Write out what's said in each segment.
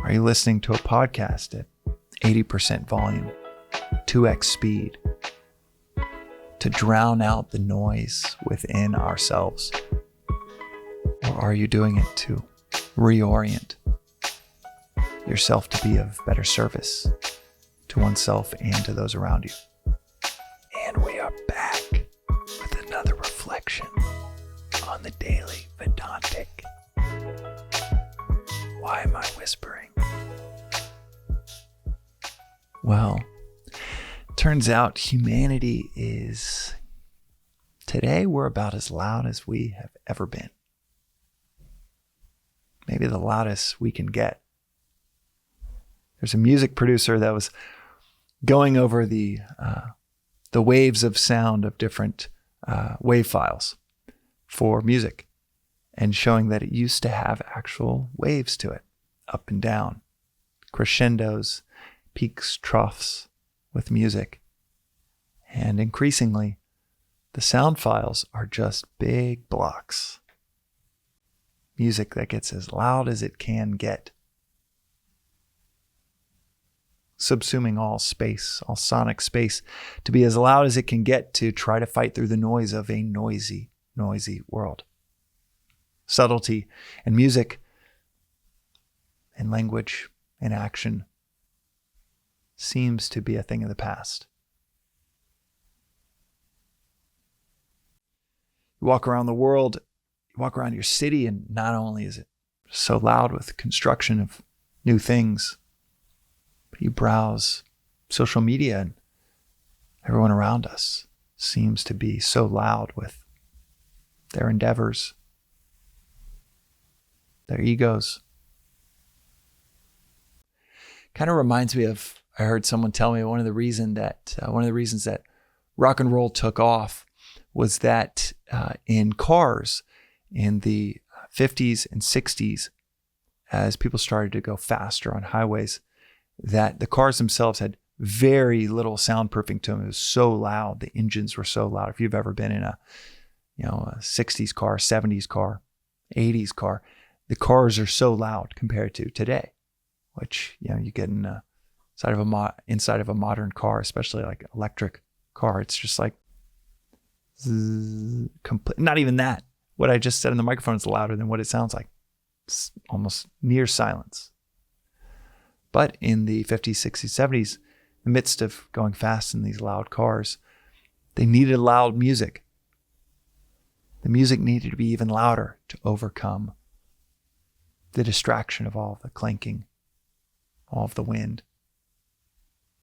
Are you listening to a podcast at 80% volume, 2x speed, to drown out the noise within ourselves? Or are you doing it to reorient yourself to be of better service to oneself and to those around you? And we are back with another reflection on the daily Vedantic. Why am I whispering? Well, turns out humanity is, today we're about as loud as we have ever been. Maybe the loudest we can get. There's a music producer that was going over the waves of sound of different wave files for music and showing that it used to have actual waves to it, up and down, crescendos, peaks, troughs with music. And increasingly, the sound files are just big blocks. Music that gets as loud as it can get, subsuming all space, all sonic space, to be as loud as it can get to try to fight through the noise of a noisy world. Subtlety and music and language and action seems to be a thing of the past. You walk around the world, you walk around your city, and not only is it so loud with construction of new things, but you browse social media and everyone around us seems to be so loud with their endeavors, their egos. Kind of reminds me of, I heard someone tell me one of the reasons that rock and roll took off was that in cars in the 50s and 60s, as people started to go faster on highways, that the cars themselves had very little soundproofing to them. It was so loud. The engines were so loud. If you've ever been in a 60s car, 70s car, 80s car, the cars are so loud compared to today, which, you get inside of a modern car, especially like electric car. It's just like, not even that. What I just said in the microphone is louder than what it sounds like. It's almost near silence. But in the 50s, 60s, 70s, in the midst of going fast in these loud cars, they needed loud music. The music needed to be even louder to overcome the distraction of all of the clanking, all of the wind,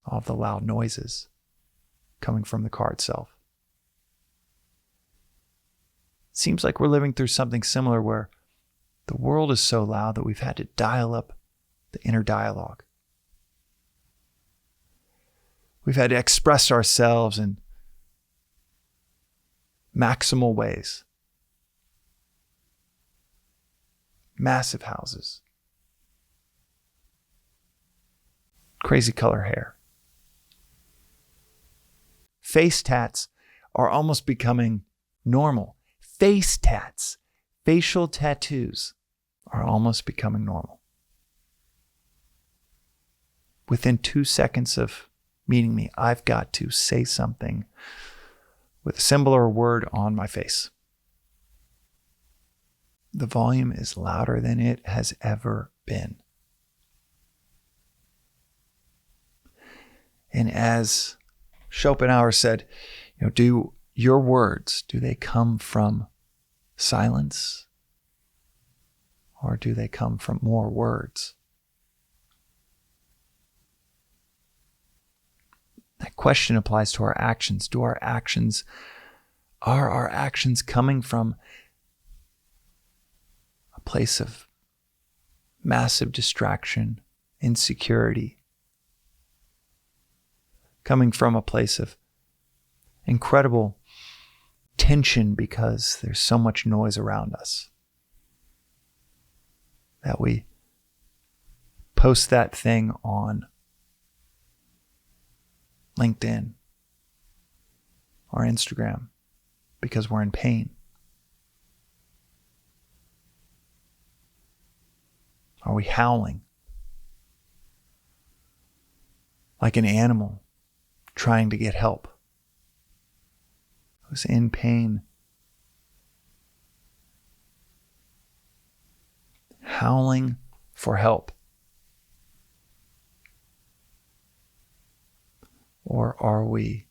all of the loud noises coming from the car itself. It seems like we're living through something similar where the world is so loud that we've had to dial up the inner dialogue. We've had to express ourselves in maximal ways. Massive houses. Crazy color hair. Face tats are almost becoming normal. Face tats, facial tattoos are almost becoming normal. Within 2 seconds of meeting me, I've got to say something with a symbol or a word on my face. The volume is louder than it has ever been. And as Schopenhauer said, do your words, do they come from silence? Or do they come from more words? That question applies to our actions. Are our actions coming from a place of massive distraction, insecurity, coming from a place of incredible tension because there's so much noise around us that we post that thing on LinkedIn or Instagram because we're in pain? Are we howling like an animal trying to get help, who's in pain, howling for help? Or are we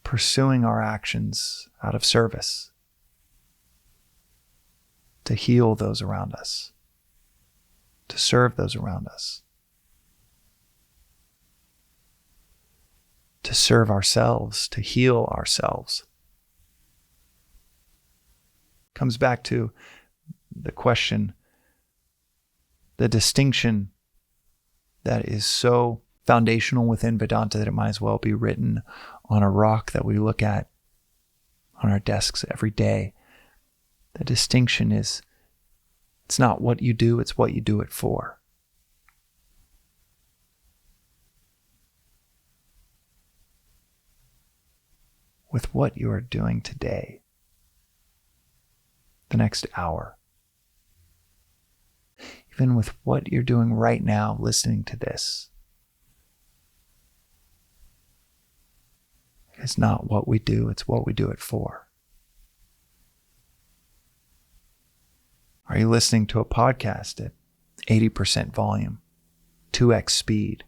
pursuing our actions out of service to heal those around us, to serve those around us, to serve ourselves, to heal ourselves? Comes back to the question, the distinction that is so foundational within Vedanta that it might as well be written on a rock that we look at on our desks every day. The distinction is, it's not what you do, it's what you do it for. With what you are doing today, the next hour, even with what you're doing right now, listening to this, it's not what we do, it's what we do it for. Are you listening to a podcast at 80% volume, 2x speed,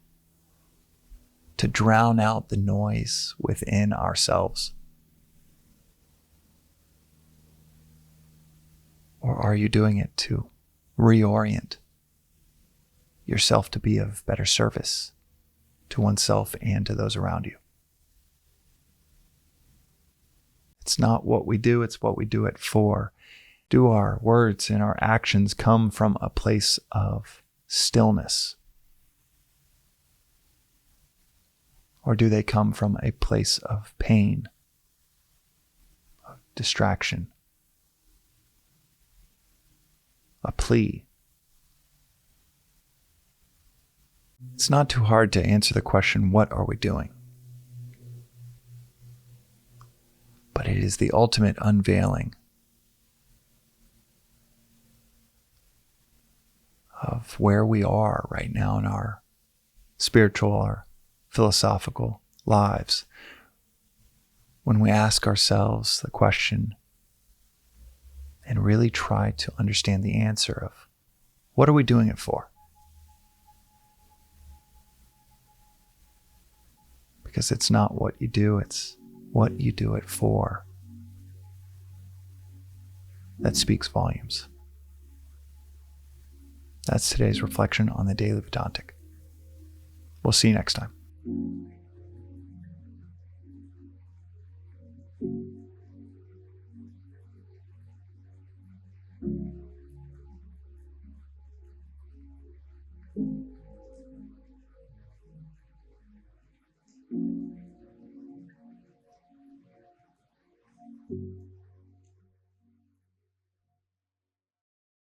to drown out the noise within ourselves? Or are you doing it to reorient yourself to be of better service to oneself and to those around you? It's not what we do, it's what we do it for. Do our words and our actions come from a place of stillness? Or do they come from a place of pain, of distraction, a plea? It's not too hard to answer the question, what are we doing? But it is the ultimate unveiling of where we are right now in our spiritual or philosophical lives, when we ask ourselves the question and really try to understand the answer of, what are we doing it for? Because it's not what you do, it's what you do it for that speaks volumes. That's today's reflection on the Daily Vedantic. We'll see you next time.